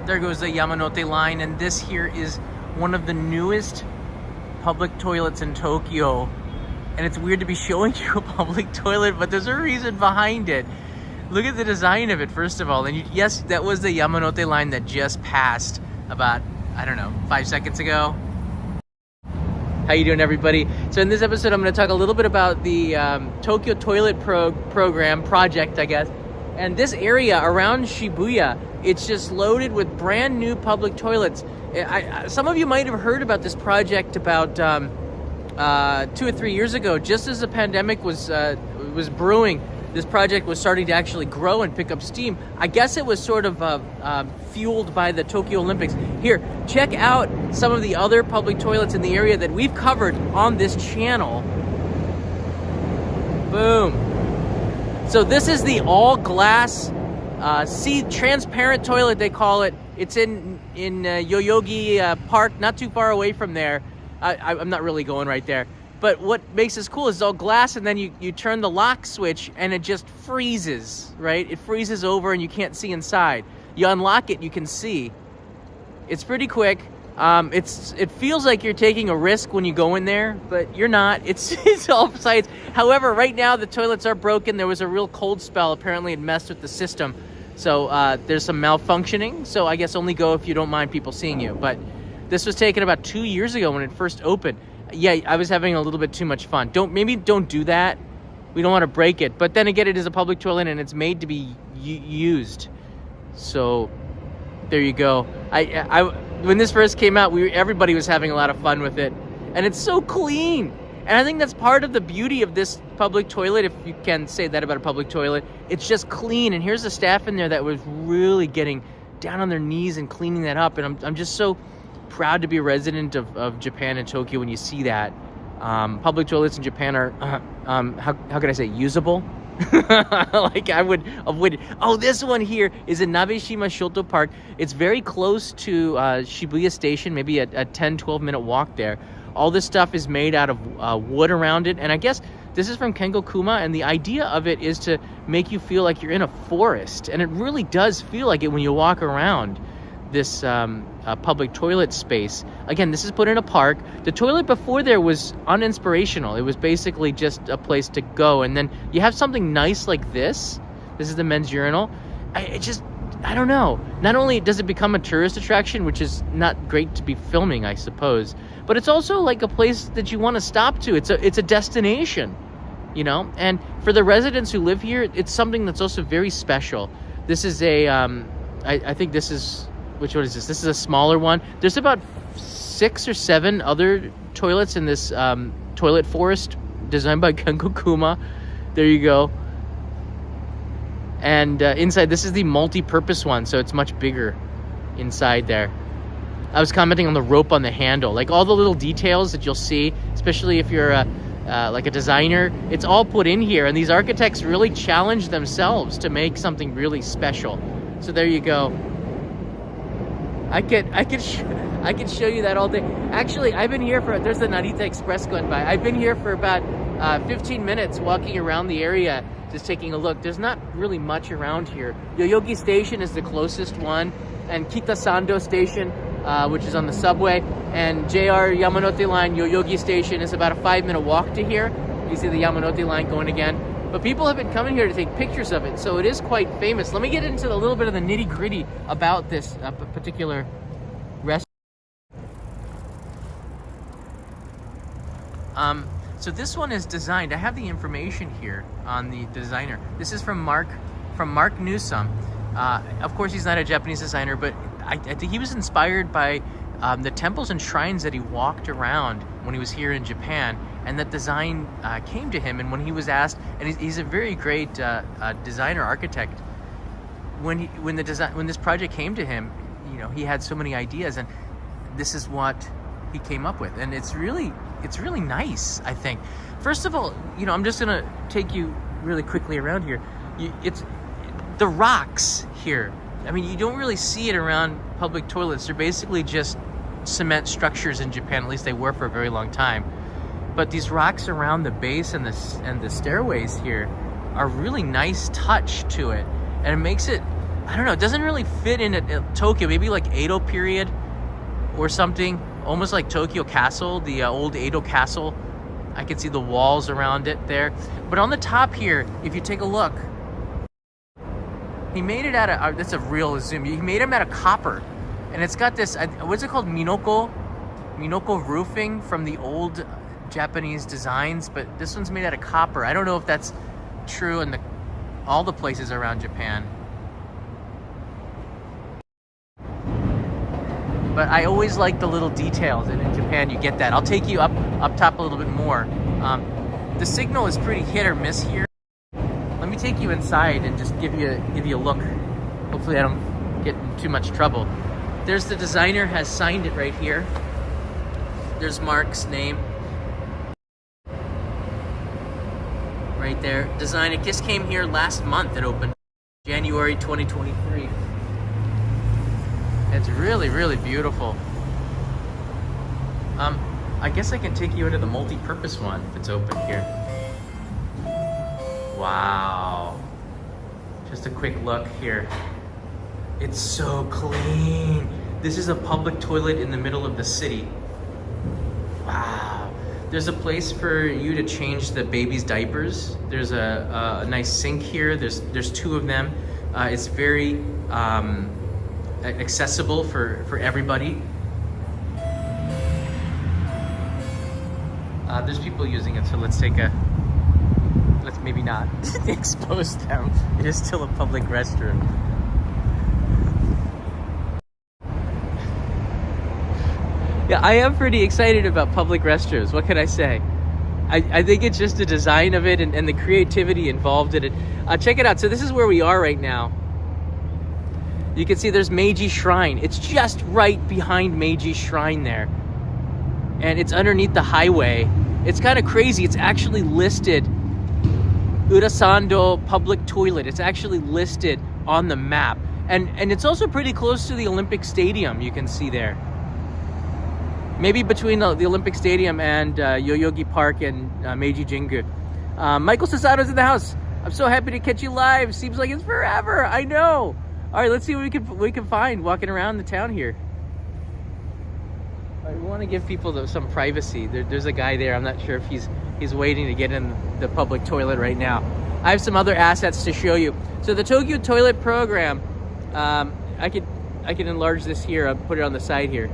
There goes the Yamanote line, and this here is one of the newest public toilets in Tokyo. And it's weird to be showing you a public toilet, but there's a reason behind it. Look at the design of it, first of all. And yes, that was the Yamanote line that just passed about, I don't know, 5 seconds ago. How you doing, everybody? So in this episode, I'm going to talk a little bit about the Tokyo Toilet project, I guess. And this area around Shibuya, it's just loaded with brand new public toilets. Some of you might have heard about this project about 2 or 3 years ago, just as the pandemic was brewing. This project was starting to actually grow and pick up steam. I guess it was sort of fueled by the Tokyo Olympics. Here, check out some of the other public toilets in the area that we've covered on this channel. Boom. So this is the all-glass, transparent toilet, they call it. It's in Yoyogi Park, not too far away from there. I'm not really going right there. But what makes this cool is it's all glass, and then you turn the lock switch, and it just freezes, right? It freezes over, and you can't see inside. You unlock it, you can see. It's pretty quick. It feels like you're taking a risk when you go in there, but you're not. It's all science. However, right now the toilets are broken. There was a real cold spell. Apparently it messed with the system. So there's some malfunctioning. So I guess only go if you don't mind people seeing you. But this was taken about 2 years ago when it first opened. Yeah, I was having a little bit too much fun. Maybe don't do that. We don't want to break it. But then again, it is a public toilet and it's made to be used. So there you go. When this first came out, everybody was having a lot of fun with it. And it's so clean. And I think that's part of the beauty of this public toilet, if you can say that about a public toilet. It's just clean. And here's the staff in there that was really getting down on their knees and cleaning that up. And I'm just so proud to be a resident of Japan and Tokyo when you see that. Public toilets in Japan are, how can I say, usable? Like I would avoid it. Oh, this one here is in Nabeshima Shoto Park. It's very close to Shibuya Station, maybe a 10-12 minute walk there. All this stuff is made out of wood around it, and I guess this is from Kengo Kuma, and the idea of it is to make you feel like you're in a forest, and it really does feel like it when you walk around this public toilet space. Again, this is put in a park. The toilet before there was uninspirational. It was basically just a place to go. And then you have something nice like this. This is the men's urinal. I don't know. Not only does it become a tourist attraction, which is not great to be filming, I suppose, but it's also like a place that you want to stop to. It's a destination, you know? And for the residents who live here, it's something that's also very special. This is I think this is, which one is this? This is a smaller one. There's about 6 or 7 other toilets in this toilet forest designed by Kengo Kuma. There you go. And inside, this is the multi-purpose one, so it's much bigger inside there. I was commenting on the rope on the handle. Like all the little details that you'll see, especially if you're like a designer, it's all put in here. And these architects really challenge themselves to make something really special. So there you go. I could show you that all day. Actually, I've been here there's the Narita Express going by. I've been here for about 15 minutes walking around the area, just taking a look. There's not really much around here. Yoyogi Station is the closest one, and Urasando Station, which is on the subway, and JR Yamanote Line Yoyogi Station is about a 5-minute walk to here. You see the Yamanote Line going again. But people have been coming here to take pictures of it, so it is quite famous. Let me get into a little bit of the nitty-gritty about this particular restaurant. So this one is designed. I have the information here on the designer. This is from Mark Newson. Of course, he's not a Japanese designer, but I think he was inspired by the temples and shrines that he walked around when he was here in Japan. And that design came to him, and when he was asked, and he's a very great designer architect. When this project came to him, you know, he had so many ideas, and this is what he came up with, and it's really nice. I think, first of all, you know, I'm just gonna take you really quickly around here. It's the rocks here. I mean, you don't really see it around public toilets. They're basically just cement structures in Japan. At least they were for a very long time. But these rocks around the base and the stairways here are really nice touch to it, and it makes it I don't know, it doesn't really fit in Tokyo. Maybe like Edo period or something. Almost like Tokyo Castle, the old Edo Castle. I can see the walls around it there. But on the top here, if you take a look, he made it out of, that's a real zoom. He made them out of copper. And it's got this, what's it called? Minoko roofing from the old Japanese designs. But this one's made out of copper. I don't know if that's true in all the places around Japan. But I always like the little details, and in Japan you get that. I'll take you up top a little bit more. The signal is pretty hit or miss here. Let me take you inside and just give you a look. Hopefully I don't get in too much trouble. There's the designer has signed it right here. There's Mark's name. Right there. Design, it just came here last month. It opened January 2023. It's really, really beautiful. I guess I can take you into the multi-purpose one if it's open here. Wow. Just a quick look here. It's so clean. This is a public toilet in the middle of the city. Wow. There's a place for you to change the baby's diapers. There's a nice sink here. There's two of them. It's very accessible for everybody. There's people using it, so let's maybe not expose them. It is still a public restroom. Yeah, I am pretty excited about public restrooms. What can I say? I think it's just the design of it and the creativity involved in it. Check it out. So this is where we are right now. You can see there's Meiji Shrine. It's just right behind Meiji Shrine there. And it's underneath the highway. It's kind of crazy. It's actually listed, Urasando public toilet. It's actually listed on the map. And it's also pretty close to the Olympic Stadium, you can see there. Maybe between the Olympic Stadium and Yoyogi Park and Meiji Jingu. Michael Sasado's in the house. I'm so happy to catch you live. Seems like it's forever. I know. All right, let's see what we can find walking around the town here. All right, we want to give people some privacy. There's a guy there. I'm not sure if he's waiting to get in the public toilet right now. I have some other assets to show you. So the Tokyo Toilet Program, I could enlarge this here. I'll put it on the side here.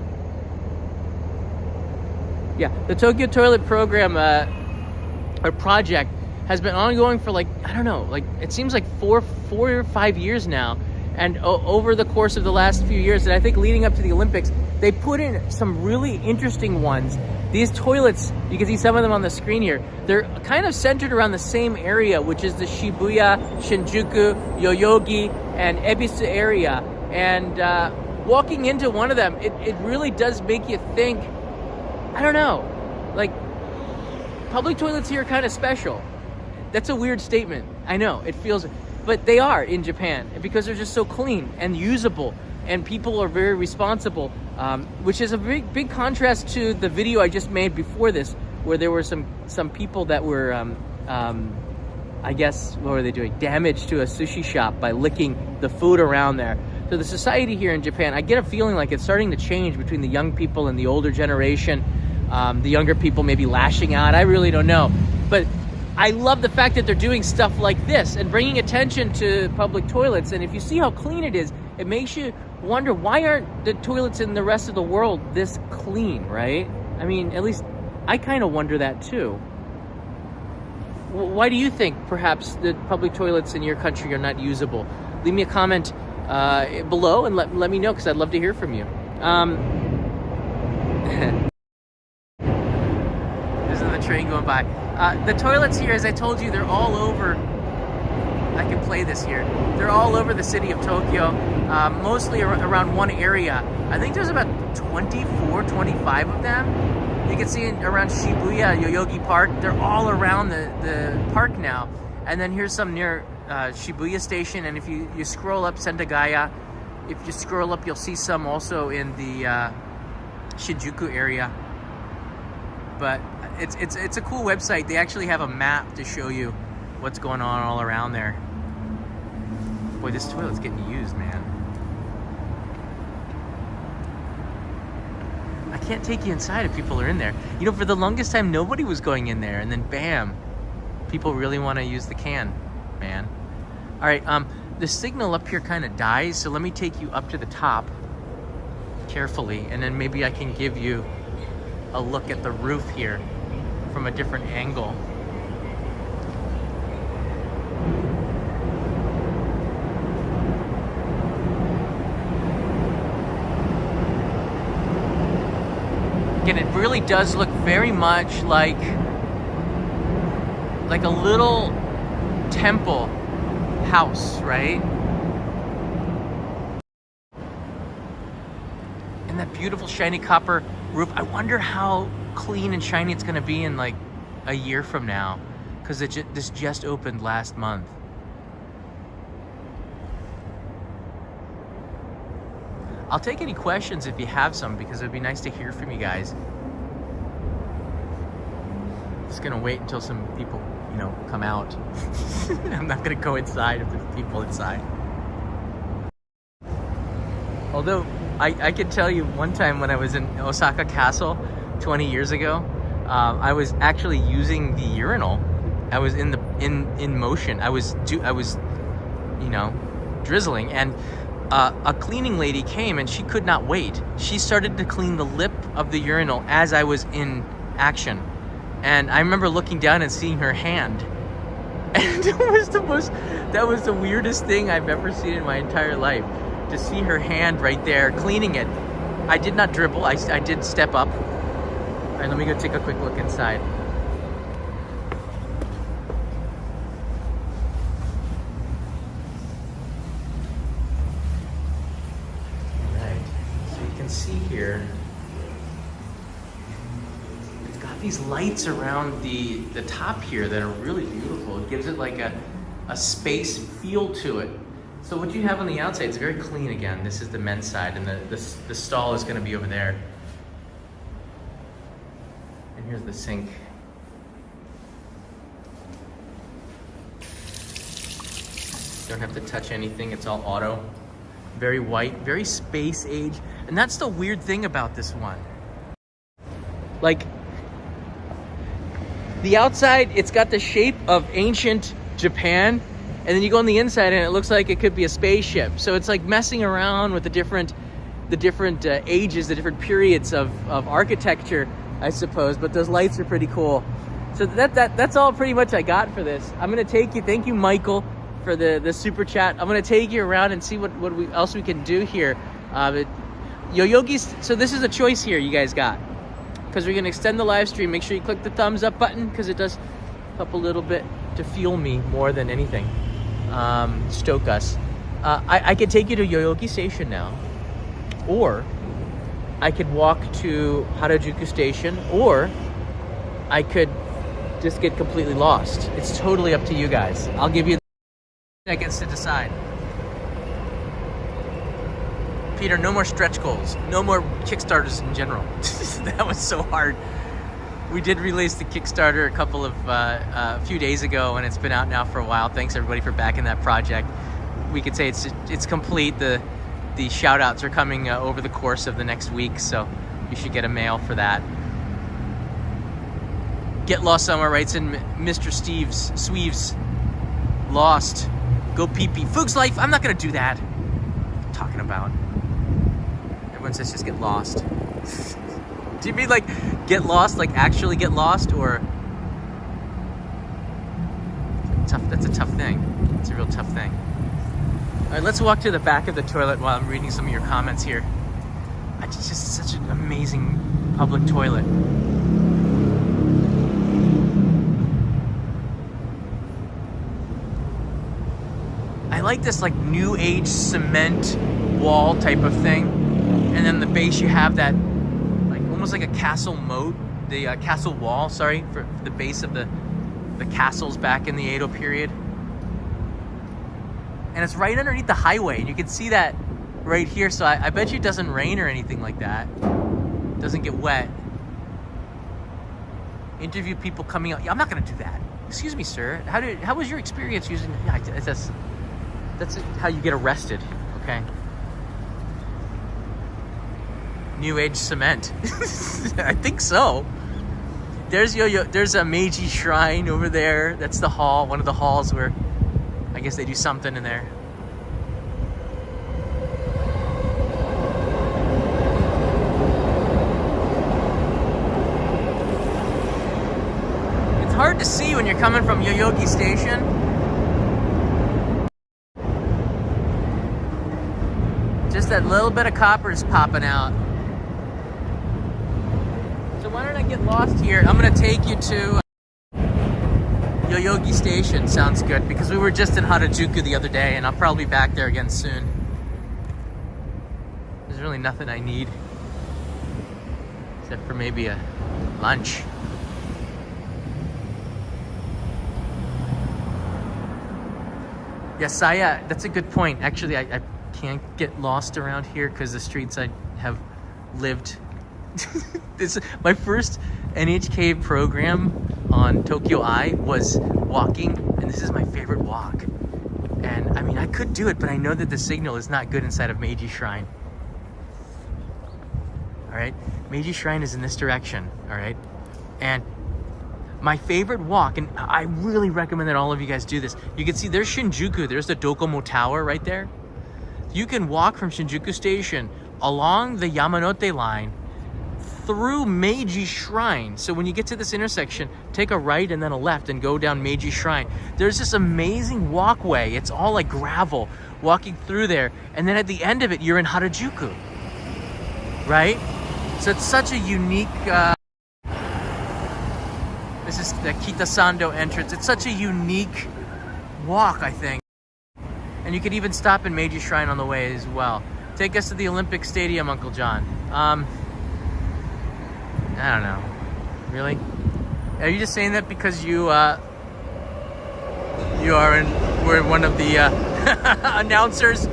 Yeah, the Tokyo Toilet Program or project has been ongoing for it seems like four or 5 years now. And over the course of the last few years, and I think leading up to the Olympics, they put in some really interesting ones. These toilets, you can see some of them on the screen here, they're kind of centered around the same area, which is the Shibuya, Shinjuku, Yoyogi, and Ebisu area. And walking into one of them, it really does make you think, I don't know, like, public toilets here are kind of special. That's a weird statement. I know, it feels... But they are in Japan because they're just so clean and usable, and people are very responsible, which is a big contrast to the video I just made before this, where there were some people that were, I guess, what were they doing? Damage to a sushi shop by licking the food around there. So the society here in Japan, I get a feeling like it's starting to change between the young people and the older generation. The younger people maybe lashing out. I really don't know, but I love the fact that they're doing stuff like this and bringing attention to public toilets. And if you see how clean it is, it makes you wonder, why aren't the toilets in the rest of the world this clean, right? I mean, at least I kind of wonder that too. Why do you think perhaps the public toilets in your country are not usable? Leave me a comment below and let me know, because I'd love to hear from you. This is the train going by. The toilets here, as I told you, they're all over. I can play this here. They're all over the city of Tokyo, mostly around one area. I think there's about 24, 25 of them. You can see around Shibuya, Yoyogi Park. They're all around the park now. And then here's some near Shibuya Station. And if you scroll up Sendagaya, if you scroll up, you'll see some also in the Shinjuku area. But it's a cool website. They actually have a map to show you what's going on all around there. Boy, Boy, this toilet's getting used, man. I can't take you inside if people are in there. You know, for the longest time, nobody was going in there, and then bam, people really want to use the can, man. All right, the signal up here kind of dies, so let me take you up to the top carefully, and then maybe I can give you a look at the roof here from a different angle. And it really does look very much like a little temple house, right? And that beautiful shiny copper roof. I wonder how clean and shiny it's gonna be in like a year from now, because this just opened last month. I'll take any questions if you have some, because it'd be nice to hear from you guys. Just gonna wait until some people, you know, come out. I'm not gonna go inside if there's people inside. Although, I can tell you one time when I was in Osaka Castle 20 years ago, I was actually using the urinal. I was in motion. I was, you know, drizzling, and a cleaning lady came and she could not wait. She started to clean the lip of the urinal as I was in action. And I remember looking down and seeing her hand. And that was the weirdest thing I've ever seen in my entire life. To see her hand right there cleaning it. I did not dribble, I did step up. All right, let me go take a quick look inside. See here, it's got these lights around the top here that are really beautiful. It gives it like a space feel to it. So what you have on the outside is very clean again. This is the men's side, and the stall is going to be over there. And here's the sink. Don't have to touch anything, it's all auto. Very white, very space age. And that's the weird thing about this one. Like, the outside, it's got the shape of ancient Japan, and then you go on the inside and it looks like it could be a spaceship. So it's like messing around with the different ages, the different periods of architecture, I suppose. But those lights are pretty cool. So that's all pretty much I got for this. I'm gonna take you, thank you, Michael, for the super chat. I'm gonna take you around and see what else we can do here. Yoyogi's, so this is a choice here you guys got, because we're gonna extend the live stream. Make sure you click the thumbs up button, because it does help a little bit to fuel me more than anything, stoke us. I could take you to Yoyogi Station now, or I could walk to Harajuku Station, or I could just get completely lost. It's totally up to you guys. I'll give you seconds to decide. Peter, no more stretch goals. No more Kickstarters in general. That was so hard. We did release the Kickstarter a few days ago, and it's been out now for a while. Thanks everybody for backing that project. We could say it's complete. The shout outs are coming over the course of the next week, so you should get a mail for that. Get Lost Somewhere writes in, Mr. Sweeves, lost. Go pee-pee. Foog's life, I'm not gonna do that. What are you talking about? Everyone says just get lost. Do you mean like get lost, like actually get lost, or? That's a tough thing. It's a real tough thing. All right, let's walk to the back of the toilet while I'm reading some of your comments here. It's just such an amazing public toilet. I like this like new age cement wall type of thing, and then the base you have that like almost like a castle moat, the castle wall, sorry, for the base of the castles back in the Edo period. And it's right underneath the highway, and you can see that right here, so I bet you it doesn't rain or anything like that. It doesn't get wet. Interview people coming out. Yeah, I'm not gonna do that. Excuse me, sir. How was your experience using? Yeah, That's how you get arrested, okay? New Age cement. I think so. There's a Meiji shrine over there. That's the hall, one of the halls where I guess they do something in there. It's hard to see when you're coming from Yoyogi Station. Just that little bit of copper is popping out. So why don't I get lost here? I'm gonna take you to Yoyogi Station. Sounds good, because we were just in Harajuku the other day and I'll probably be back there again soon. There's really nothing I need except for maybe a lunch. Yeah, Saya, that's a good point. Actually, I can't get lost around here because the streets I have lived. This my first NHK program on Tokyo Eye was walking, and this is my favorite walk. And I mean, I could do it, but I know that the signal is not good inside of Meiji Shrine. All right, Meiji Shrine is in this direction. All right, and my favorite walk, and I really recommend that all of you guys do this. You can see there's Shinjuku. There's the Docomo Tower right there. You can walk from Shinjuku Station along the Yamanote line through Meiji Shrine. So when you get to this intersection, take a right and then a left and go down Meiji Shrine. There's this amazing walkway. It's all like gravel walking through there. And then at the end of it, you're in Harajuku, right? So it's such a unique, this is the Kitasando entrance. It's such a unique walk, I think. And you could even stop in Meiji Shrine on the way as well. Take us to the Olympic Stadium, Uncle John. I don't know. Really? Are you just saying that because were one of the announcers?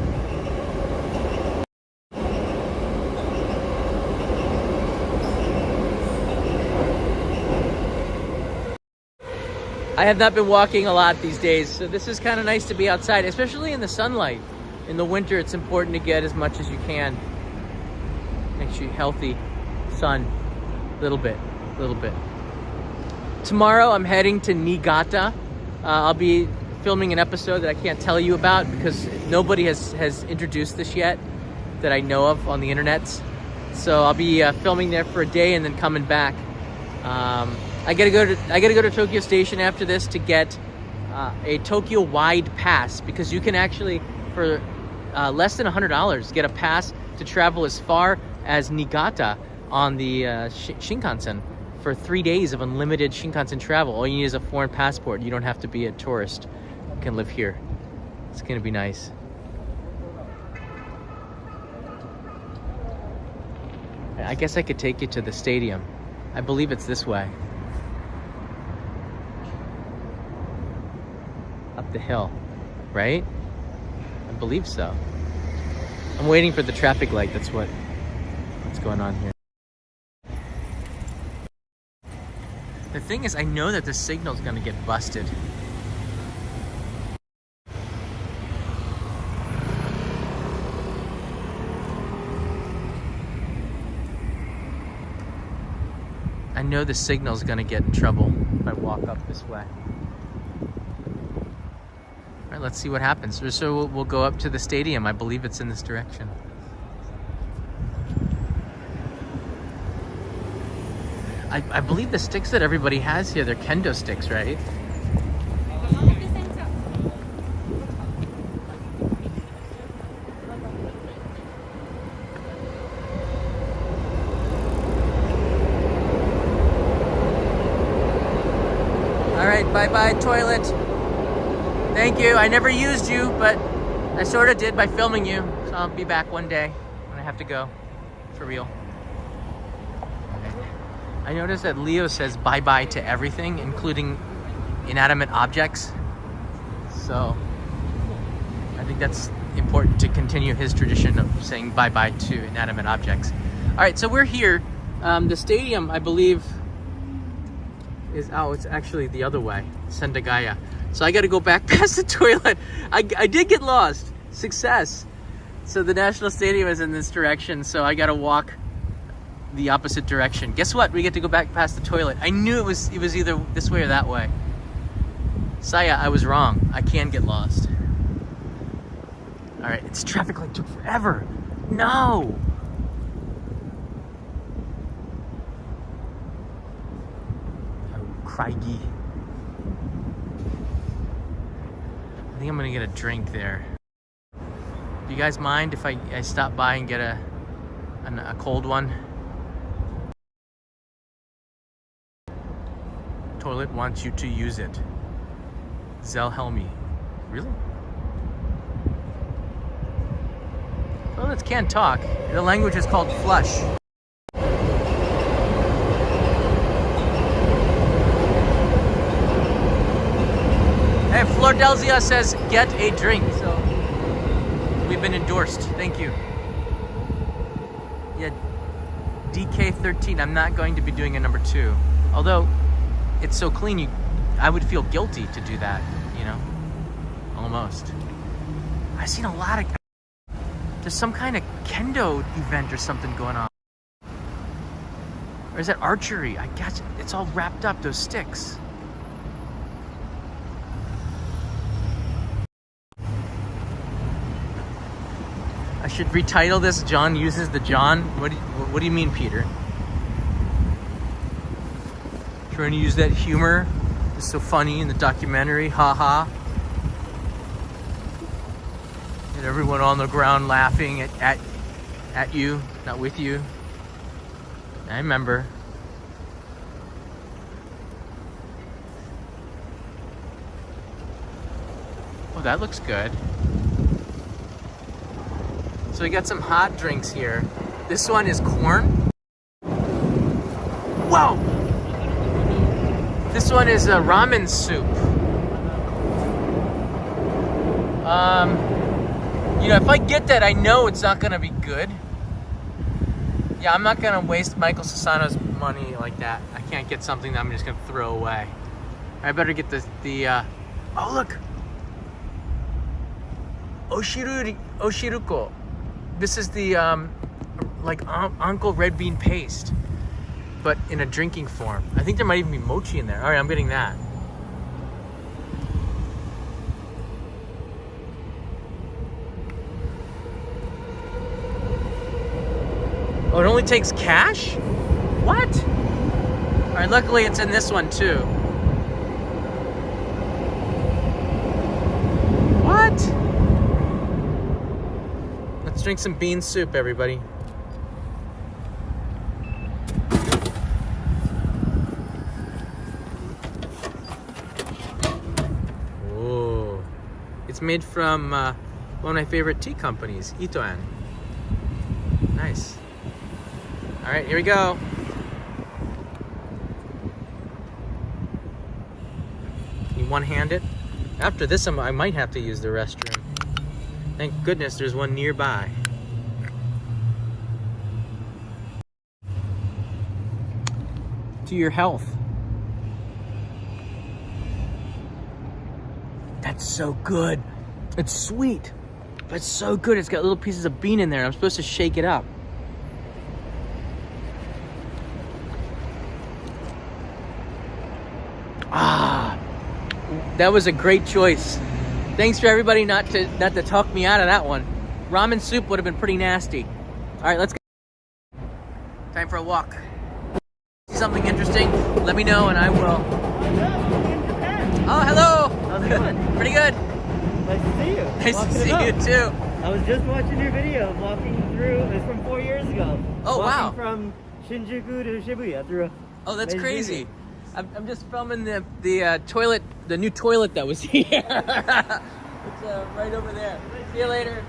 I have not been walking a lot these days, so this is kind of nice to be outside, especially in the sunlight. In the winter, it's important to get as much as you can. Makes you healthy. Sun. Little bit. Tomorrow, I'm heading to Niigata. I'll be filming an episode that I can't tell you about because nobody has introduced this yet that I know of on the internet. So I'll be filming there for a day and then coming back. I gotta go to Tokyo Station after this to get a Tokyo wide pass, because you can actually, for less than $100, get a pass to travel as far as Niigata on the Shinkansen for 3 days of unlimited Shinkansen travel. All you need is a foreign passport. You don't have to be a tourist. You can live here. It's gonna be nice. I guess I could take you to the stadium. I believe it's this way. Up the hill, right? I believe so. I'm waiting for the traffic light. That's what's going on here. The thing is, I know that the signal's gonna get busted. I know the signal's gonna get in trouble if I walk up this way. All right, let's see what happens. So we'll go up to the stadium. I believe it's in this direction. I believe the sticks that everybody has here, they're kendo sticks, right? All right, bye-bye toilet. Thank you. I never used you, but I sort of did by filming you. So I'll be back one day when I have to go, for real. I noticed that Leo says bye-bye to everything, including inanimate objects. So I think that's important to continue his tradition of saying bye-bye to inanimate objects. All right, so we're here. The stadium, I believe, is, oh, it's actually the other way, Sendagaya. So I got to go back past the toilet. I did get lost. Success. So the National Stadium is in this direction, so I got to walk the opposite direction. Guess what? We get to go back past the toilet. I knew it was either this way or that way. Saya, I was wrong. I can get lost. All right, it's traffic light took forever. No. Oh, craggy. I think I'm gonna get a drink there. Do you guys mind if I stop by and get a cold one? Toilet wants you to use it. Zelhelmi. Really? Toilets can't talk. The language is called flush. Hey, Flordelzia says get a drink. So we've been endorsed. Thank you. Yeah, DK13. I'm not going to be doing a number 2. Although it's so clean, I would feel guilty to do that, you know? Almost. I've seen a lot of... There's some kind of kendo event or something going on. Or is that archery? I guess it's all wrapped up, those sticks. I should retitle this John Uses the John. What do you mean, Peter? Trying to use that humor. It's so funny in the documentary. Ha. And everyone on the ground laughing at you, not with you. I remember. Oh, that looks good. So we got some hot drinks here. This one is corn. Whoa! This one is a ramen soup. You know, if I get that, I know it's not gonna be good. Yeah, I'm not gonna waste Michael Sasano's money like that. I can't get something that I'm just gonna throw away. I better get the oh look! Oshiruko. This is the like Uncle Red Bean paste, but in a drinking form. I think there might even be mochi in there. All right, I'm getting that. Oh, it only takes cash? What? All right, luckily it's in this one too. What? Let's drink some bean soup, everybody. Oh, it's made from one of my favorite tea companies, Itoan. Nice. All right, here we go. Can you one-hand it? After this, I might have to use the restroom. Thank goodness there's one nearby. To your health. That's so good. It's sweet, but it's so good. It's got little pieces of bean in there. I'm supposed to shake it up. Ah, that was a great choice. Thanks for everybody not to talk me out of that one. Ramen soup would have been pretty nasty. All right, let's go. Time for a walk. See something interesting? Let me know and I will. Oh, hello. How's it going? Pretty good. Nice to see you. Nice to see you too. I was just watching your video of walking through. It's from 4 years ago. Oh, wow. Walking from Shinjuku to Shibuya through. Oh, that's crazy. I'm just filming the toilet, the new toilet that was here. It's right over there. See you later.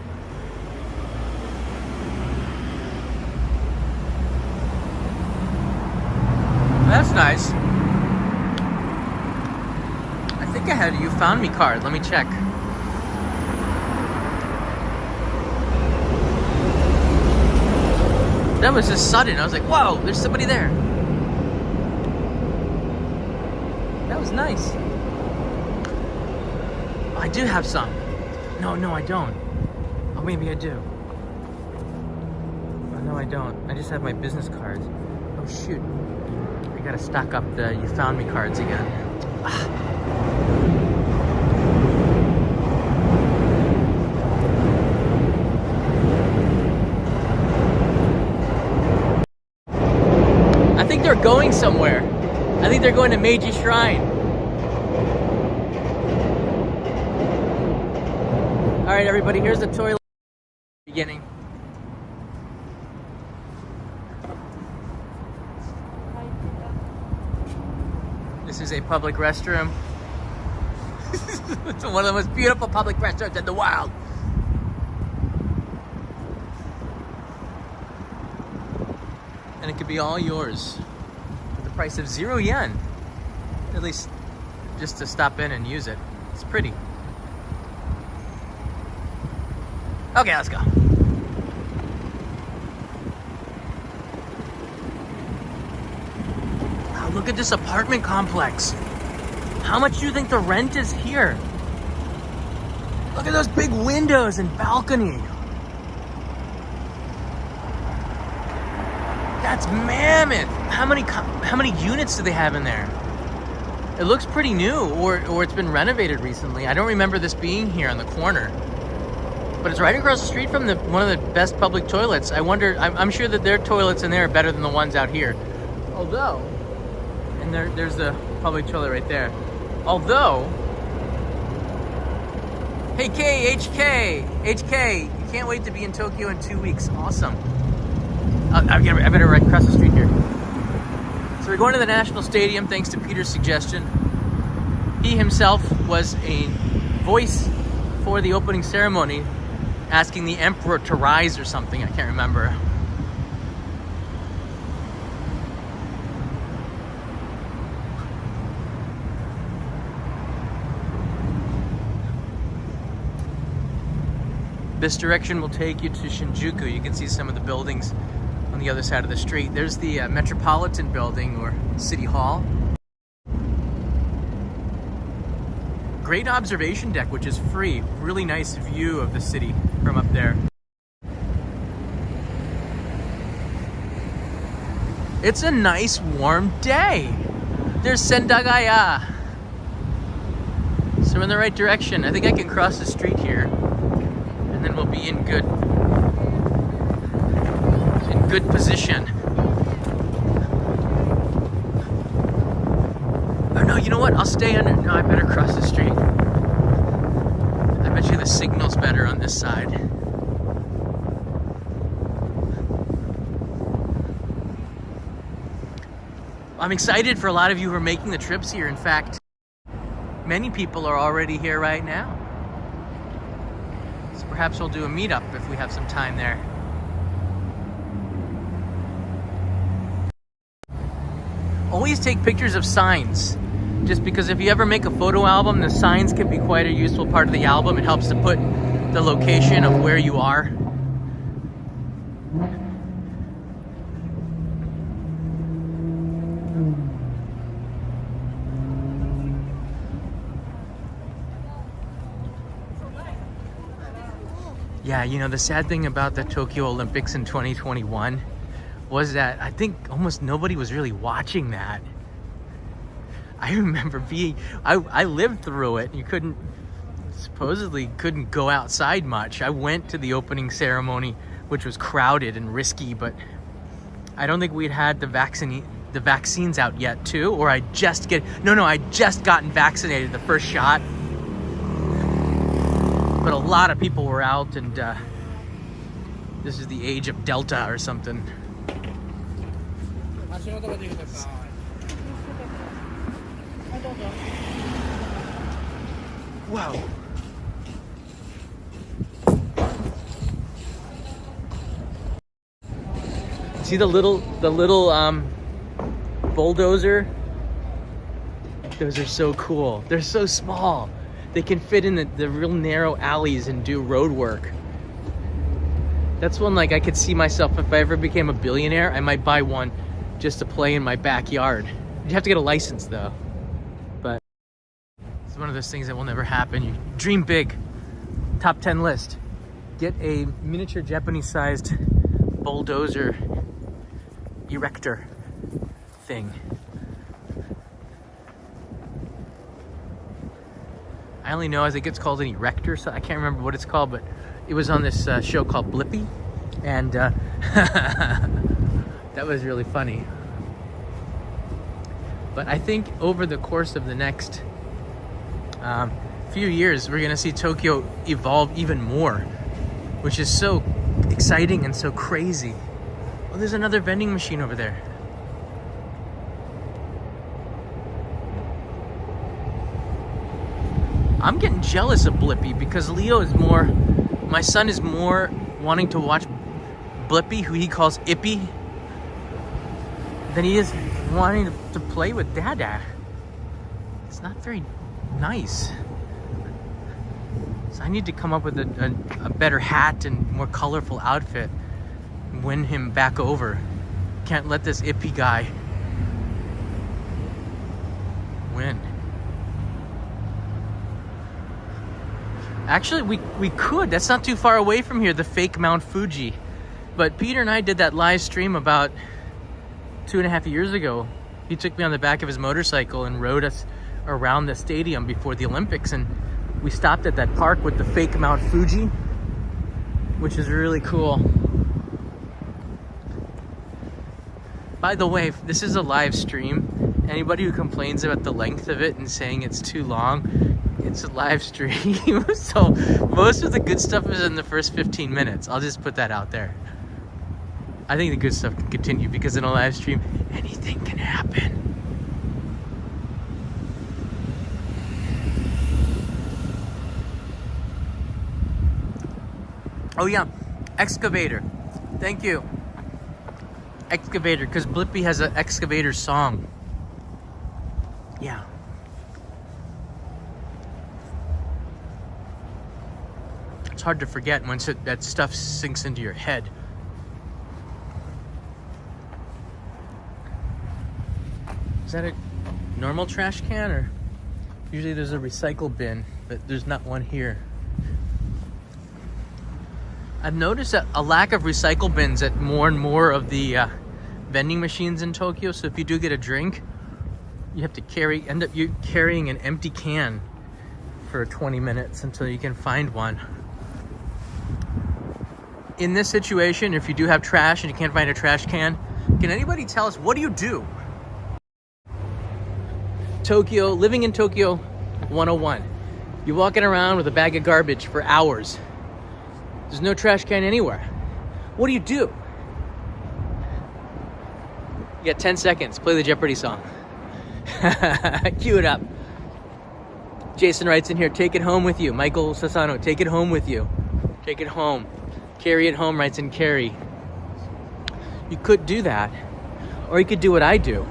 That's nice. I think I had a You Found Me card. Let me check. That was just sudden. I was like, whoa, there's somebody there. That was nice. I do have some. No, I don't. Oh, maybe I do. Oh, no, I don't. I just have my business cards. Oh, shoot. I gotta stock up the You Found Me cards again. I think they're going somewhere. I think they're going to Meiji Shrine. All right, everybody, here's the toilet beginning. This is a public restroom. It's one of the most beautiful public restrooms in the world. And it could be all yours for the price of 0 yen. At least just to stop in and use it. It's pretty. Okay, let's go. Wow, look at this apartment complex. How much do you think the rent is here? Look at those big windows and balcony. That's mammoth. How many units do they have in there? It looks pretty new, or it's been renovated recently. I don't remember this being here on the corner. But it's right across the street from one of the best public toilets. I wonder, I'm sure that their toilets in there are better than the ones out here. Although, and there's the public toilet right there. Although, hey HK, you can't wait to be in Tokyo in 2 weeks. Awesome. I better right across the street here. So we're going to the National Stadium thanks to Peter's suggestion. He himself was a voice for the opening ceremony, asking the emperor to rise or something. I can't remember. This direction will take you to Shinjuku. You can see some of the buildings on the other side of the street. There's the Metropolitan Building, or City Hall. Great observation deck, which is free. Really nice view of the city from up there. It's a nice warm day. There's sendagaya. So we're in the right direction. I think I can cross the street here, and then we'll be in good position. Oh no, you know what? I'll stay under. No, I better cross the street. I bet you the signal's better on this side. I'm excited for a lot of you who are making the trips here. In fact, many people are already here right now. So perhaps we'll do a meetup if we have some time there. Always take pictures of signs. Just because if you ever make a photo album, the signs can be quite a useful part of the album. It helps to put the location of where you are. Yeah, you know, the sad thing about the Tokyo Olympics in 2021 was that I think almost nobody was really watching that. I remember I lived through it. You supposedly couldn't go outside much. I went to the opening ceremony, which was crowded and risky, but I don't think we'd had the vaccines out yet too, or I'd just gotten vaccinated, the first shot. But a lot of people were out, and this is the age of Delta or something. Whoa. See the little bulldozer? Those are so cool. They're so small. They can fit in the real narrow alleys and do road work. That's one, like, I could see myself, if I ever became a billionaire, I might buy one just to play in my backyard. You have to get a license though. But it's one of those things that will never happen. You dream big. Top 10 list. Get a miniature Japanese-sized bulldozer erector thing. I only know I think it's called an erector, so I can't remember what it's called, but it was on this show called Blippi, and that was really funny. But I think over the course of the next few years, we're gonna see Tokyo evolve even more, which is so exciting and so crazy. Oh, there's another vending machine over there. I'm getting jealous of Blippi because Leo is more, my son is more wanting to watch Blippi, who he calls Ippy, than he is wanting to play with Dada. It's not very nice. So I need to come up with a better hat and more colorful outfit and win him back over. Can't let this Ippy guy win. Actually, we could. That's not too far away from here, the fake Mount Fuji. But Peter and I did that live stream about 2.5 years ago. He took me on the back of his motorcycle and rode us around the stadium before the Olympics. And we stopped at that park with the fake Mount Fuji, which is really cool. By the way, this is a live stream. Anybody who complains about the length of it and saying it's too long, it's a live stream, so most of the good stuff is in the first 15 minutes. I'll just put that out there. I think the good stuff can continue because in a live stream, anything can happen. Oh yeah, excavator. Thank you. Excavator, because Blippi has an excavator song. Yeah. It's hard to forget once that stuff sinks into your head. Is that a normal trash can, or usually there's a recycle bin, but there's not one here. I've noticed a lack of recycle bins at more and more of the vending machines in Tokyo. So if you do get a drink, you have to end up carrying an empty can for 20 minutes until you can find one. In this situation, if you do have trash and you can't find a trash can anybody tell us, what do you do? Tokyo, living in Tokyo 101. You're walking around with a bag of garbage for hours. There's no trash can anywhere. What do you do? You got 10 seconds. Play the Jeopardy song. Cue it up. Jason writes in here, take it home with you. Michael Sassano, take it home with you. Take it home. Carry it home, writes in Carrie. You could do that. Or you could do what I do.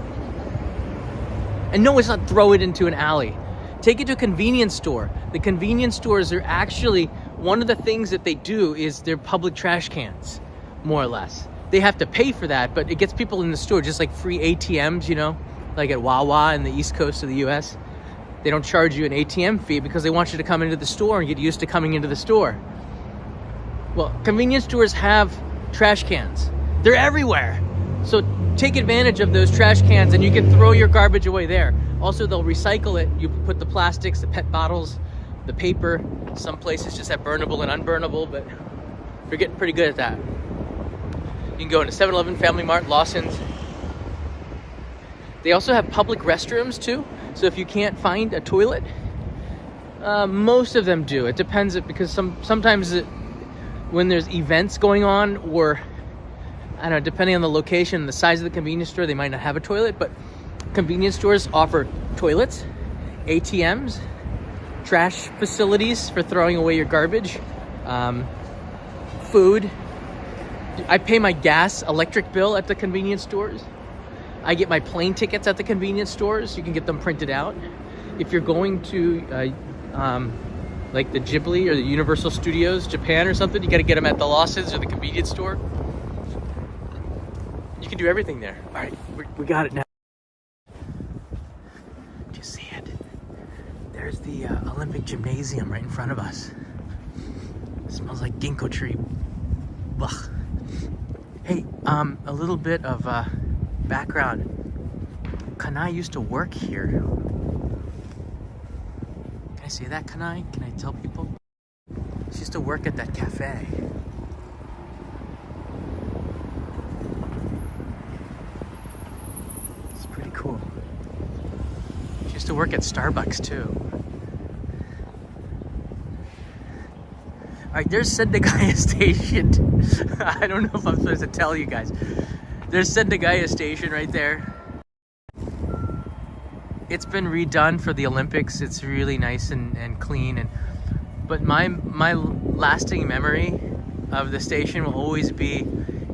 And no, it's not throw it into an alley. Take it to a convenience store. The convenience stores are actually, one of the things that they do is they're public trash cans, more or less. They have to pay for that, but it gets people in the store, just like free ATMs, you know, like at Wawa in the East Coast of the US. They don't charge you an ATM fee because they want you to come into the store and get used to coming into the store. Well, convenience stores have trash cans. They're everywhere. So take advantage of those trash cans and you can throw your garbage away there. Also, they'll recycle it. You put the plastics, the PET bottles, the paper. Some places just have burnable and unburnable, but they're getting pretty good at that. You can go into 7-Eleven, Family Mart, Lawson's. They also have public restrooms too. So if you can't find a toilet, most of them do. It depends, because sometimes when there's events going on, or I don't know, depending on the location, the size of the convenience store, they might not have a toilet, but convenience stores offer toilets, ATMs, trash facilities for throwing away your garbage, food. I pay my gas, electric bill at the convenience stores. I get my plane tickets at the convenience stores. You can get them printed out. If you're going to like the Ghibli or the Universal Studios, Japan or something, you got to get them at the Lawson's or the convenience store. You can do everything there. All right, we got it now. Do you see it? There's the Olympic Gymnasium right in front of us. It smells like ginkgo tree. Ugh. Hey, a little bit of background. Kanai used to work here. Can I say that, Kanai? Can I tell people? She used to work at that cafe. It's pretty cool. She used to work at Starbucks too. Alright, there's Sendagaya Station. I don't know if I'm supposed to tell you guys. There's Sendagaya Station right there. It's been redone for the Olympics. It's really nice and clean. But my lasting memory of the station will always be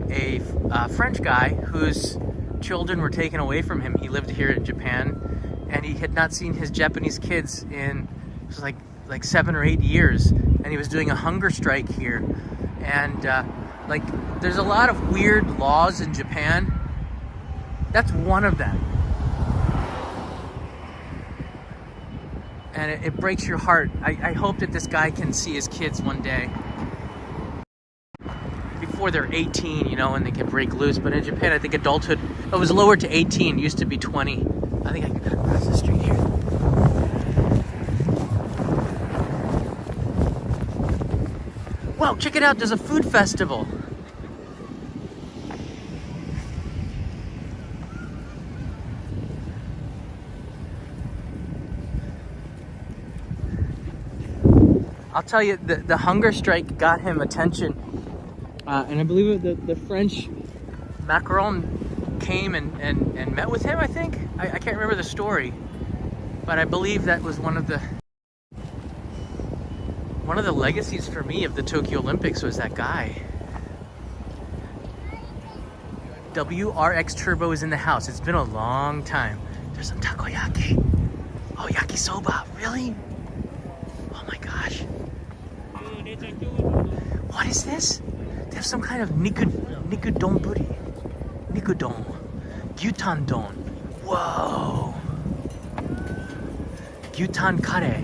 a French guy whose children were taken away from him. He lived here in Japan, and he had not seen his Japanese kids in, it was like 7 or 8 years, and he was doing a hunger strike here. And like, there's a lot of weird laws in Japan. That's one of them. And it breaks your heart. I hope that this guy can see his kids one day. Before they're 18, you know, and they can break loose. But in Japan, I think adulthood, it was lowered to 18, used to be 20. I think I can cross the street here. Wow, check it out, there's a food festival. I'll tell you, the hunger strike got him attention. And I believe the French Macron came and met with him, I think. I can't remember the story. But I believe that was one of the legacies for me of the Tokyo Olympics was that guy. WRX Turbo is in the house. It's been a long time. There's some takoyaki. Oh, yakisoba. Really? Oh my gosh. What is this? They have some kind of niku donburi. Niku don. Gyutan don. Whoa. Gyutan kare.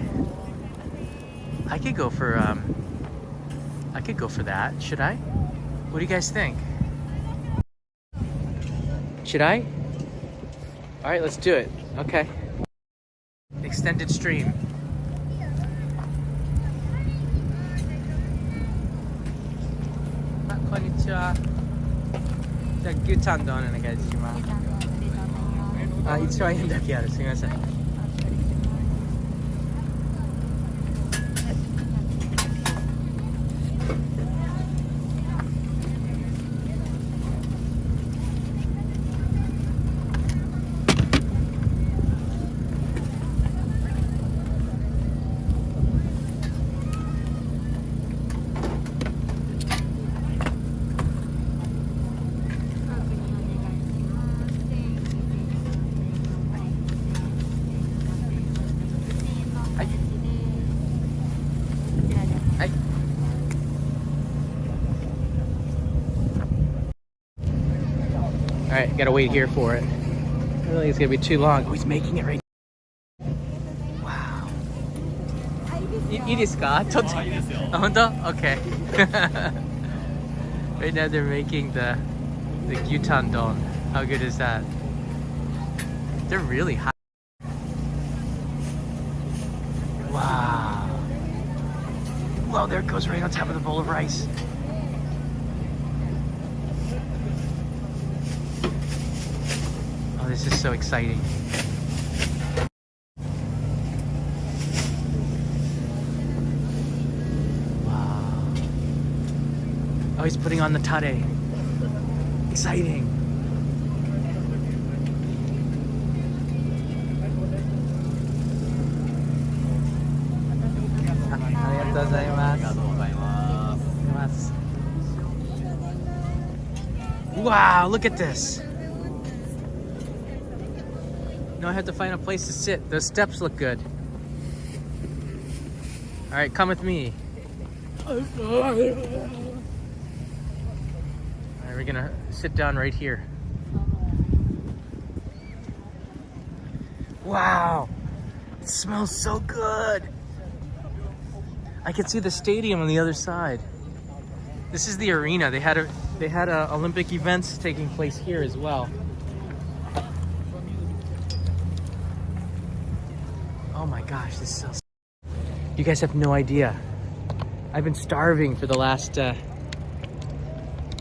I could go for that. Should I? What do you guys think? Should I? All right, let's do it. Okay. Extended stream. Konnichiwa. じゃあ牛タン丼お願いします。あ、1万円だけある。すみません。All right, gotta wait here for it. I don't think it's gonna be too long. Oh, he's making it right now. Wow. いいですか? ちょっと。あ、本当? Okay. Right now they're making the gyutan don. How good is that? They're really hot. Wow. Wow, there it goes right on top of the bowl of rice. Oh, this is so exciting. Wow. Oh, he's putting on the tare. Exciting. Wow, look at this. Now I have to find a place to sit. Those steps look good. All right, come with me. All right, we're gonna sit down right here. Wow, It smells so good. I can see the stadium on the other side. This is the arena. They had Olympic events taking place here as well. Oh my gosh, this smells. You guys have no idea. I've been starving for the last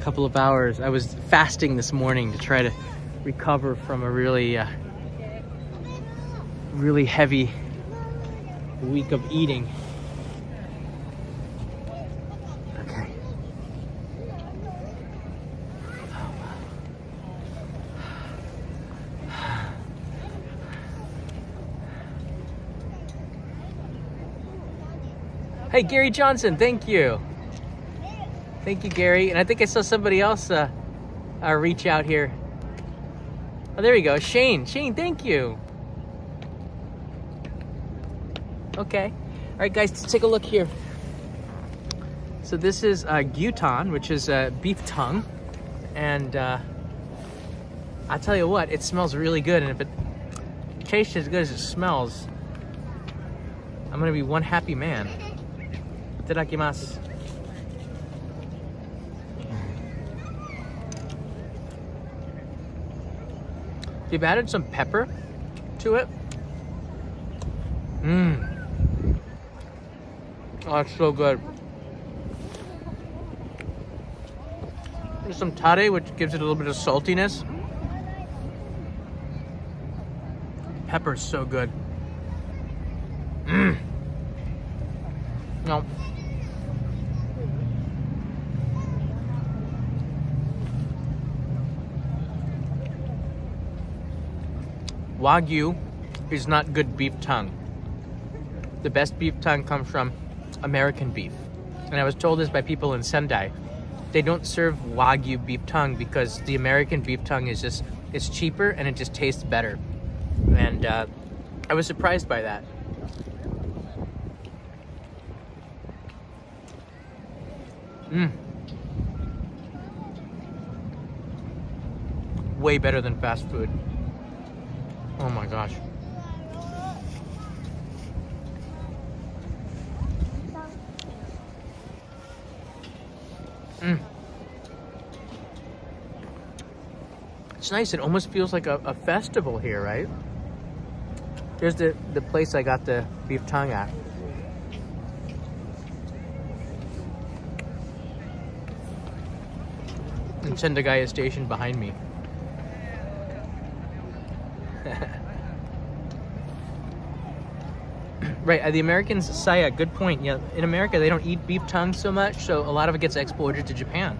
couple of hours. I was fasting this morning to try to recover from a really heavy week of eating. Okay. Hey, Gary Johnson, thank you. Thank you, Gary. And I think I saw somebody else reach out here. Oh, there you go. Shane, thank you. Okay. All right, guys, let's take a look here. So this is gyutan, which is beef tongue. And I tell you what, it smells really good. And if it tastes as good as it smells, I'm going to be one happy man. Itadakimasu. They've added some pepper to it. Oh, it's so good. There's some tare, which gives it a little bit of saltiness. Pepper's so good. No. Wagyu is not good beef tongue. The best beef tongue comes from American beef. And I was told this by people in Sendai. They don't serve Wagyu beef tongue because the American beef tongue is just, it's cheaper and it just tastes better. And I was surprised by that. Way better than fast food. Oh my gosh. It's nice. It almost feels like a festival here, right? Here's the place I got the beef tongue at. And Sendagaya Station behind me. Right, the Americans, Saya, good point. Yeah, in America they don't eat beef tongue so much, so a lot of it gets exported to Japan.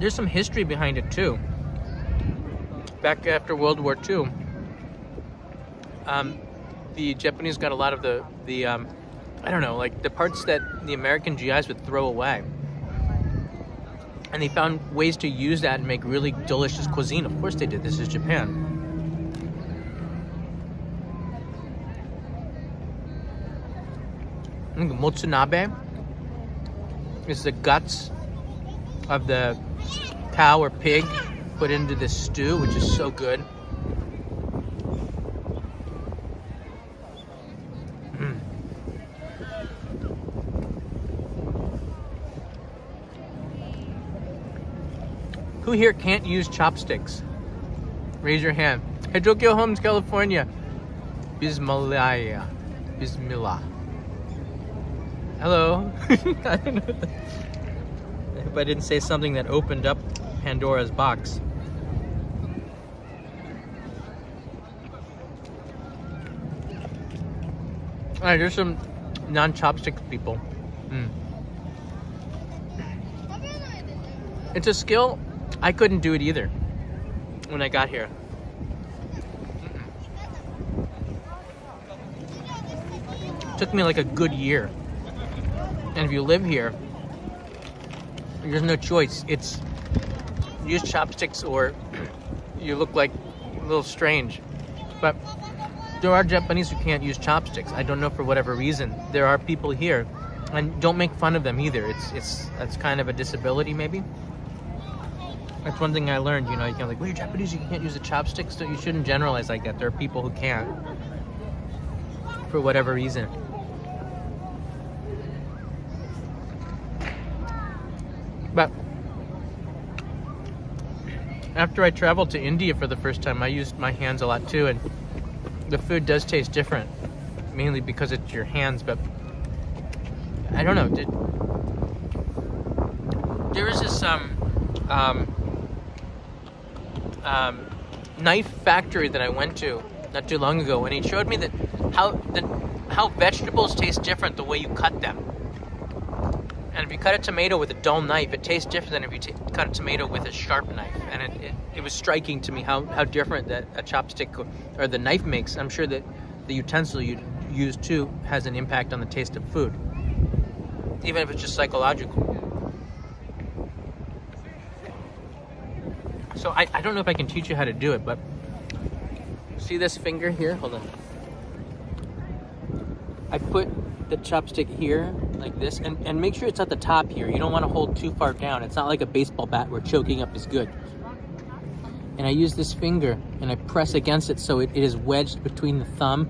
There's some history behind it too. Back after World War II, the Japanese got a lot of the I don't know, like the parts that the American GIs would throw away. And they found ways to use that and make really delicious cuisine. Of course they did. This is Japan. Motsunabe is the guts of the cow or pig put into this stew, which is so good. Who here can't use chopsticks? Raise your hand. Hey, Tokyo Homes, California. Bismillah. Bismillah. Hello. I don't know. I hope I didn't say something that opened up Pandora's box. Alright, there's some non-chopstick people. It's a skill. I couldn't do it either when I got here. It took me like a good year. And if you live here, there's no choice. It's use chopsticks or you look like a little strange. But there are Japanese who can't use chopsticks. I don't know for whatever reason. There are people here, and don't make fun of them either. That's kind of a disability maybe. That's one thing I learned, you know, you can like, well, you're Japanese, you can't use the chopsticks, so you shouldn't generalize like that. There are people who can't, for whatever reason. But after I traveled to India for the first time, I used my hands a lot too, and the food does taste different, mainly because it's your hands, but I don't know, there was this knife factory that I went to not too long ago, and he showed me that how vegetables taste different the way you cut them. And if you cut a tomato with a dull knife, it tastes different than if you cut a tomato with a sharp knife. And it was striking to me how different that a chopstick or the knife makes. I'm sure that the utensil you use too has an impact on the taste of food, even if it's just psychological. So I don't know if I can teach you how to do it, but see this finger here? Hold on. I put the chopstick here like this, and make sure it's at the top here. You don't want to hold too far down. It's not like a baseball bat where choking up is good. And I use this finger and I press against it so it is wedged between the thumb.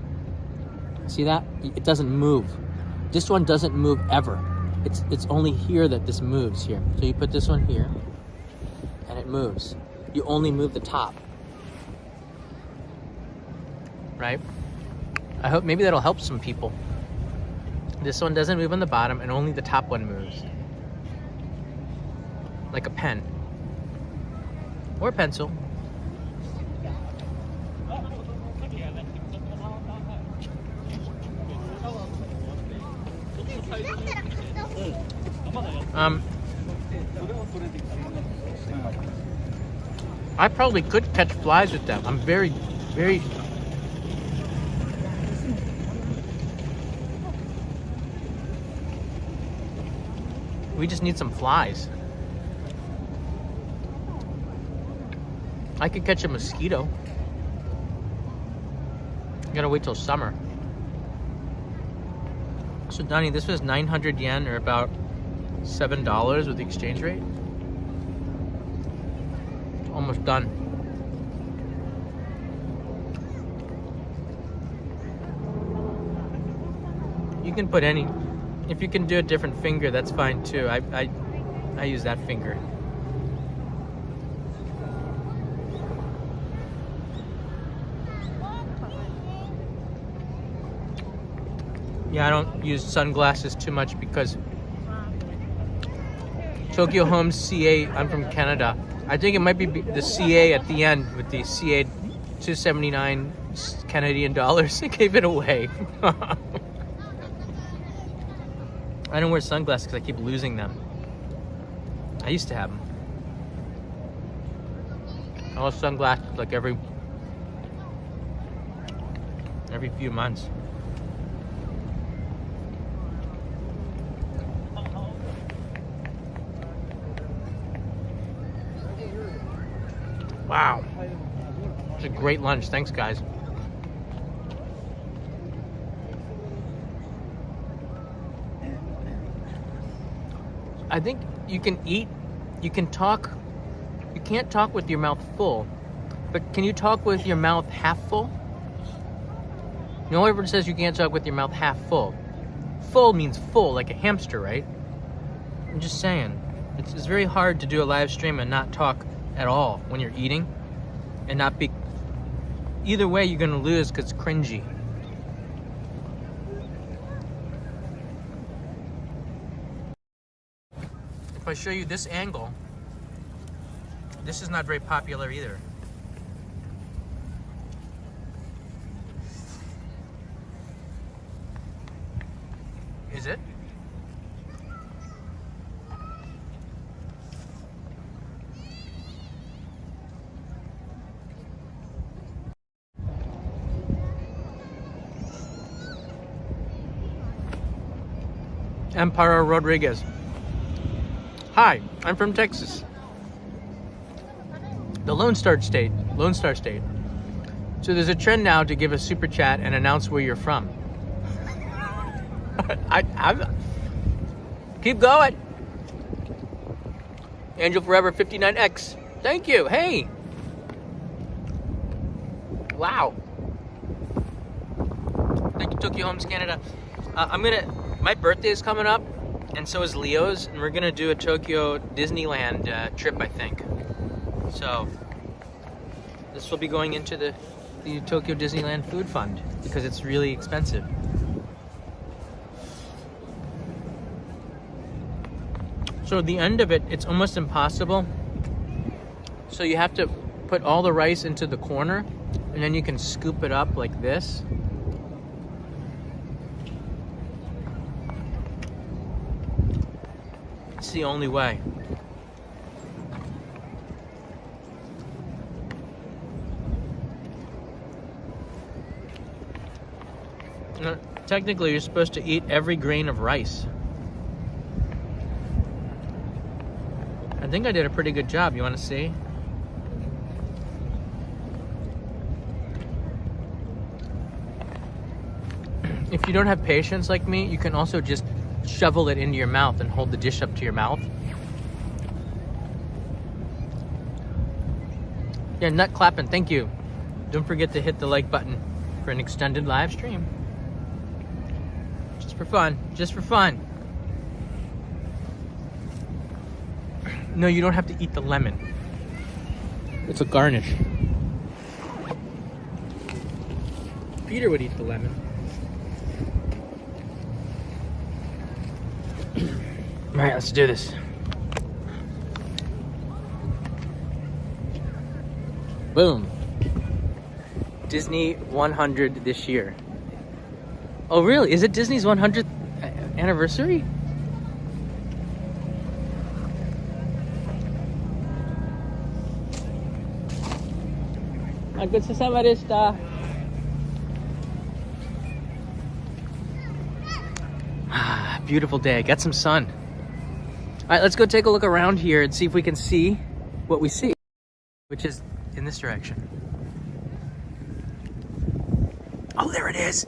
See that? It doesn't move. This one doesn't move ever. It's only here that this moves here. So you put this one here and it moves. You only move the top. Right? I hope maybe that'll help some people. This one doesn't move on the bottom and only the top one moves. Like a pen. Or a pencil. I probably could catch flies with them. I'm very, very... We just need some flies. I could catch a mosquito. You gotta wait till summer. So Donnie, this was 900 yen, or about $7 with the exchange rate. Almost done. You can put any, if you can do a different finger, that's fine too. I use that finger. Yeah, I don't use sunglasses too much because Tokyo Homes CA, I'm from Canada. I think it might be the CA at the end with the CA 279 Canadian dollars. They gave it away. I don't wear sunglasses because I keep losing them. I used to have them. I lost sunglasses like every few months. Wow. It's a great lunch. Thanks, guys. I think you can eat, you can talk, you can't talk with your mouth full, but can you talk with your mouth half full? No one ever says you can't talk with your mouth half full. Full means full, like a hamster, right? I'm just saying. It's very hard to do a live stream and not talk at all when you're eating, and not be, either way you're gonna lose because it's cringy. If I show you this angle, this is not very popular either. Is it? Amparo Rodriguez. Hi, I'm from Texas. The Lone Star State. So there's a trend now to give a super chat and announce where you're from. I'm keep going. Angel Forever 59X. Thank you. Hey. Wow. Thank you, Tokyo Homes Canada. My birthday is coming up, and so is Leo's, and we're gonna do a Tokyo Disneyland trip, I think. So this will be going into the Tokyo Disneyland Food Fund because it's really expensive. So at the end of it, it's almost impossible. So you have to put all the rice into the corner, and then you can scoop it up like this. It's the only way. Technically, you're supposed to eat every grain of rice. I think I did a pretty good job. You want to see? If you don't have patience like me, you can also just shovel it into your mouth and hold the dish up to your mouth. Yeah, nut clapping, thank you. Don't forget to hit the like button for an extended live stream. Just for fun, just for fun. No, you don't have to eat the lemon. It's a garnish. Peter would eat the lemon. All right, let's do this. Boom. Disney 100 this year. Oh, really? Is it Disney's 100th anniversary? Beautiful day. Got some sun. All right, let's go take a look around here and see if we can see what we see, which is in this direction. Oh, there it is.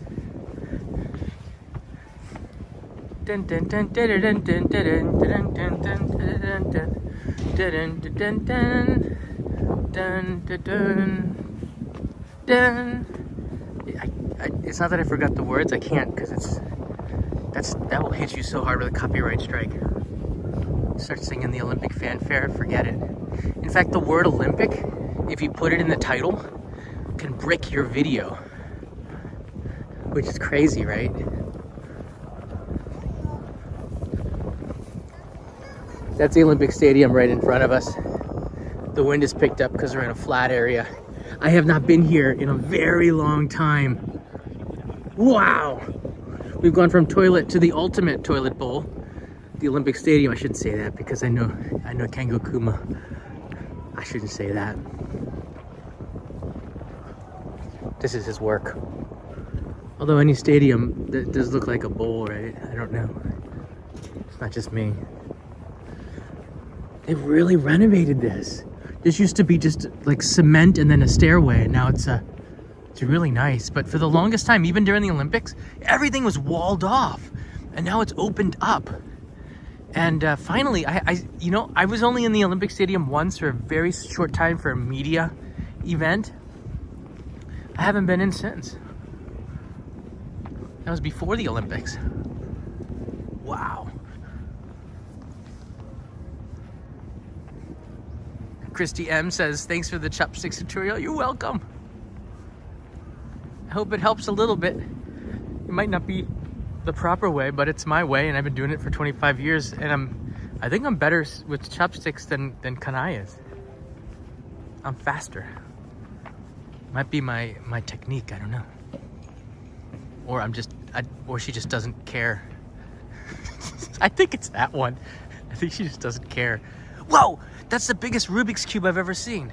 Dun dun dun dun dun dun dun dun dun dun dun dun dun dun dun. It's not that I forgot the words. I can't because that will hit you so hard with a copyright strike. Start singing the Olympic fanfare, forget it. In fact, the word Olympic, if you put it in the title, can brick your video. Which is crazy, right? That's the Olympic Stadium right in front of us. The wind is picked up because we're in a flat area. I have not been here in a very long time. Wow! We've gone from toilet to the ultimate toilet bowl. The Olympic Stadium, I shouldn't say that because I know Kengo Kuma. I shouldn't say that. This is his work. Although any stadium that does look like a bowl, right? I don't know. It's not just me. They've really renovated this. This used to be just like cement and then a stairway, and now it's really nice. But for the longest time, even during the Olympics, everything was walled off, and now it's opened up. And finally, I was only in the Olympic Stadium once for a very short time for a media event. I haven't been in since. That was before the Olympics. Wow. Christy M says, thanks for the chopsticks tutorial. You're welcome. I hope it helps a little bit. It might not be the proper way, but it's my way, and I've been doing it for 25 years, and I think I'm better with chopsticks than Kanai is. I'm faster. Might be my technique, I don't know. Or or she just doesn't care. I think it's that one. I think she just doesn't care. Whoa, that's the biggest Rubik's Cube I've ever seen.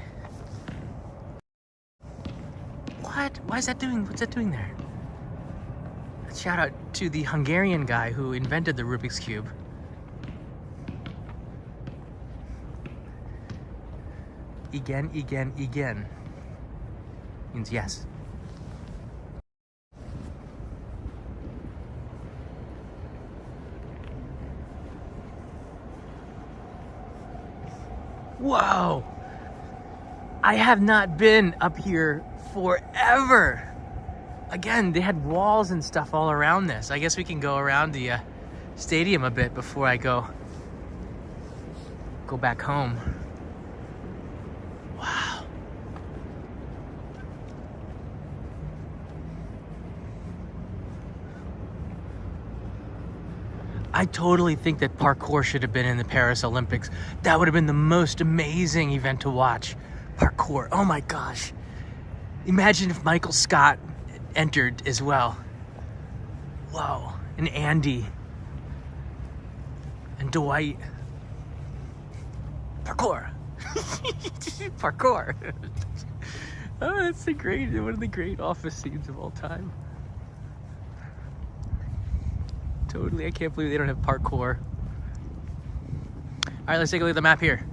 What? What's that doing there? Shout out to the Hungarian guy who invented the Rubik's Cube. Igen means yes. Whoa! I have not been up here forever. Again, they had walls and stuff all around this. I guess we can go around the stadium a bit before I go back home. Wow. I totally think that parkour should have been in the Paris Olympics. That would have been the most amazing event to watch. Parkour, oh my gosh. Imagine if Michael Scott entered as well. Whoa, and Andy. And Dwight. Parkour. Parkour. Oh, that's one of the great office scenes of all time. Totally, I can't believe they don't have parkour. All right, let's take a look at the map here.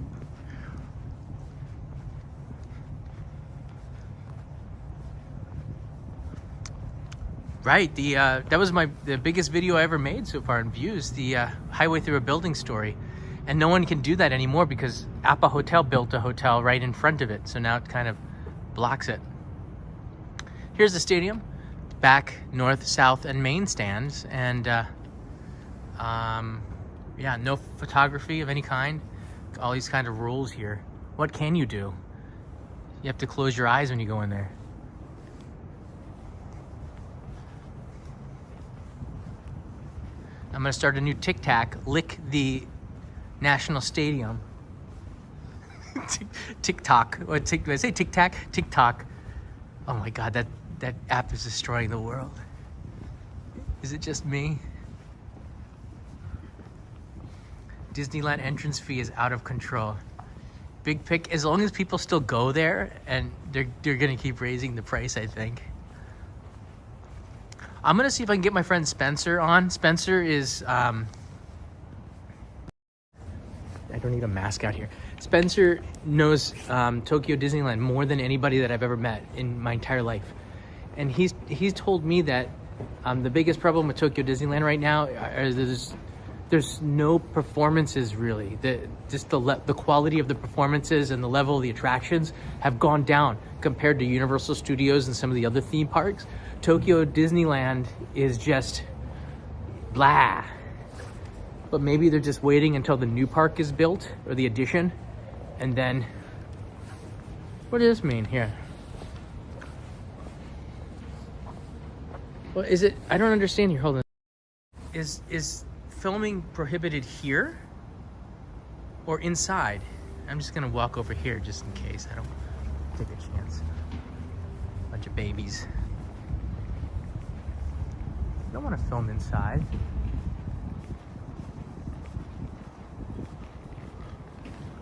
Right, that was the biggest video I ever made so far in views, the highway through a building story. And no one can do that anymore because Appa Hotel built a hotel right in front of it. So now it kind of blocks it. Here's the stadium. Back, north, south, and main stands. And yeah, no photography of any kind. All these kind of rules here. What can you do? You have to close your eyes when you go in there. I'm gonna start a new TikTok, lick the National Stadium. TikTok, or did I say TikTok? TikTok. Oh my God, that app is destroying the world. Is it just me? Disneyland entrance fee is out of control. Big pick, as long as people still go there, and they're gonna keep raising the price, I think. I'm gonna see if I can get my friend Spencer on. Spencer is, I don't need a mask out here. Spencer knows Tokyo Disneyland more than anybody that I've ever met in my entire life. And he's told me that the biggest problem with Tokyo Disneyland right now is there's no performances really. The quality of the performances and the level of the attractions have gone down compared to Universal Studios and some of the other theme parks. Tokyo Disneyland is just blah. But maybe they're just waiting until the new park is built, or the addition, and then... What does this mean here? Well, is it... I don't understand here, hold on. Is filming prohibited here? Or inside? I'm just gonna walk over here just in case. I don't take a chance. Bunch of babies. I don't want to film inside.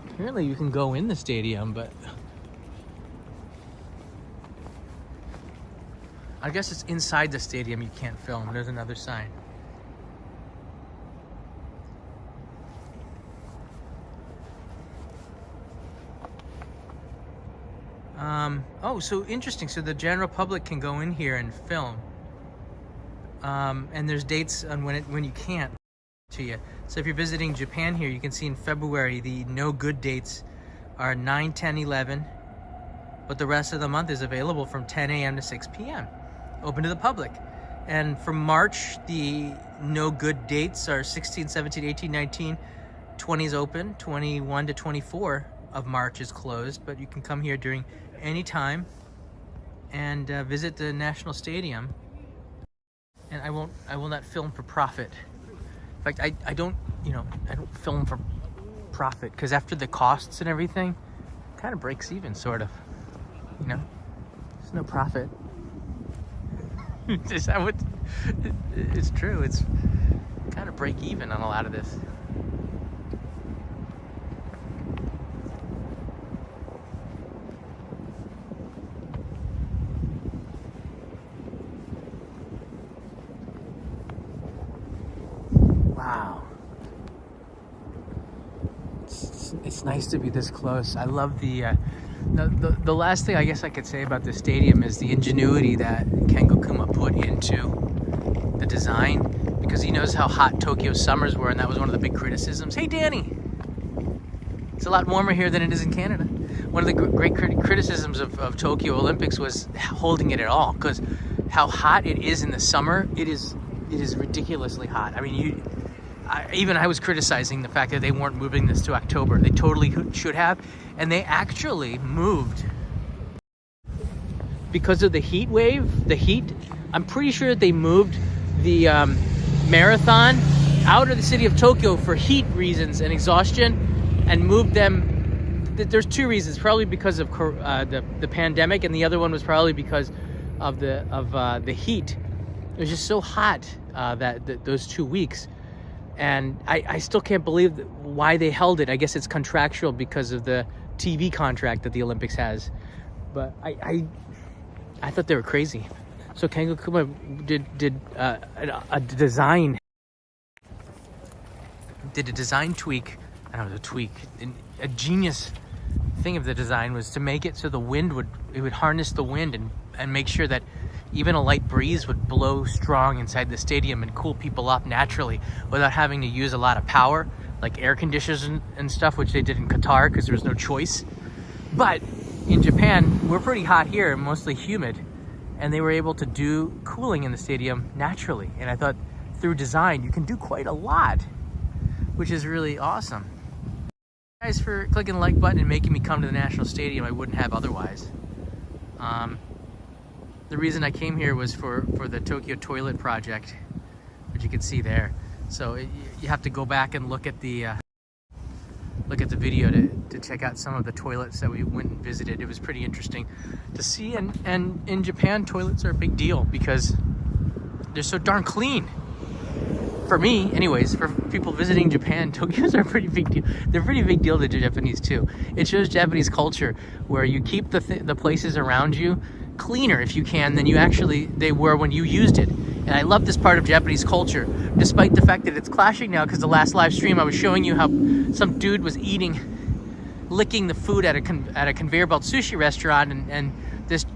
Apparently you can go in the stadium, but I guess it's inside the stadium you can't film. There's another sign. Oh, so interesting. So the general public can go in here and film. And there's dates on when you can't to you. So if you're visiting Japan here, you can see in February the no good dates are 9, 10, 11, but the rest of the month is available from 10 a.m. to 6 p.m. open to the public. And for March, the no good dates are 16, 17, 18, 19, 20 is open, 21 to 24 of March is closed, but you can come here during any time and visit the National Stadium. And I will not film for profit. In fact, I don't film for profit, because after the costs and everything, it kind of breaks even, sort of. You know, there's no profit. Is that what? It's true. It's kind of break even on a lot of this. Wow. It's nice to be this close. I love the last thing I guess I could say about this stadium is the ingenuity that Kengo Kuma put into the design, because he knows how hot Tokyo's summers were, and that was one of the big criticisms. Hey, Danny! It's a lot warmer here than it is in Canada. one of the great criticisms of Tokyo Olympics was holding it at all, because how hot it is in the summer. It is ridiculously hot. I mean, I was criticizing the fact that they weren't moving this to October. They totally should have, and they actually moved because of the heat wave. The heat, I'm pretty sure that they moved the marathon out of the city of Tokyo for heat reasons and exhaustion, and moved them. There's two reasons, probably because of the pandemic, and the other one was probably because of the heat. It was just so hot that those 2 weeks, and I still can't believe why they held it. I guess it's contractual because of the TV contract that the Olympics has, but I thought they were crazy. So Kengo Kuma did a design tweak. I don't know, a tweak. A genius thing of the design was to make it so the wind would harness the wind and make sure that even a light breeze would blow strong inside the stadium and cool people off naturally without having to use a lot of power, like air conditioners and stuff, which they did in Qatar because there was no choice. But in Japan, we're pretty hot here, mostly humid, and they were able to do cooling in the stadium naturally. And I thought through design, you can do quite a lot, which is really awesome. Guys, for clicking the like button and making me come to the National Stadium I wouldn't have otherwise. The reason I came here was for the Tokyo toilet project, which you can see there. So you have to go back and look at the video to check out some of the toilets that we went and visited. It was pretty interesting to see, and in Japan, toilets are a big deal because they're so darn clean. For me, anyways, for people visiting Japan, Tokyo's are a pretty big deal. They're a pretty big deal to Japanese too. It shows Japanese culture where you keep the places around you cleaner if you can than they were when you used it. And I love this part of Japanese culture, despite the fact that it's clashing now, because the last live stream I was showing you how some dude was licking the food at a conveyor belt sushi restaurant, and this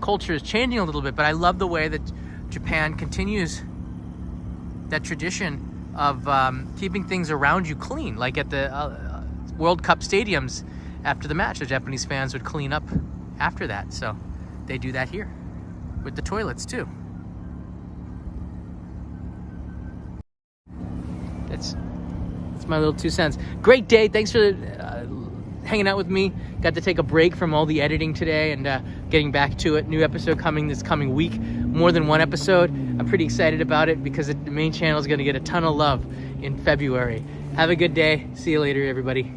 culture is changing a little bit. But I love the way that Japan continues that tradition of keeping things around you clean, like at the World Cup stadiums. After the match, the Japanese fans would clean up after that. So they do that here with the toilets too. That's my little 2 cents. Great day. Thanks for hanging out with me. Got to take a break from all the editing today and getting back to it. New episode coming this coming week. More than one episode. I'm pretty excited about it because the main channel is going to get a ton of love in February. Have a good day. See you later, everybody.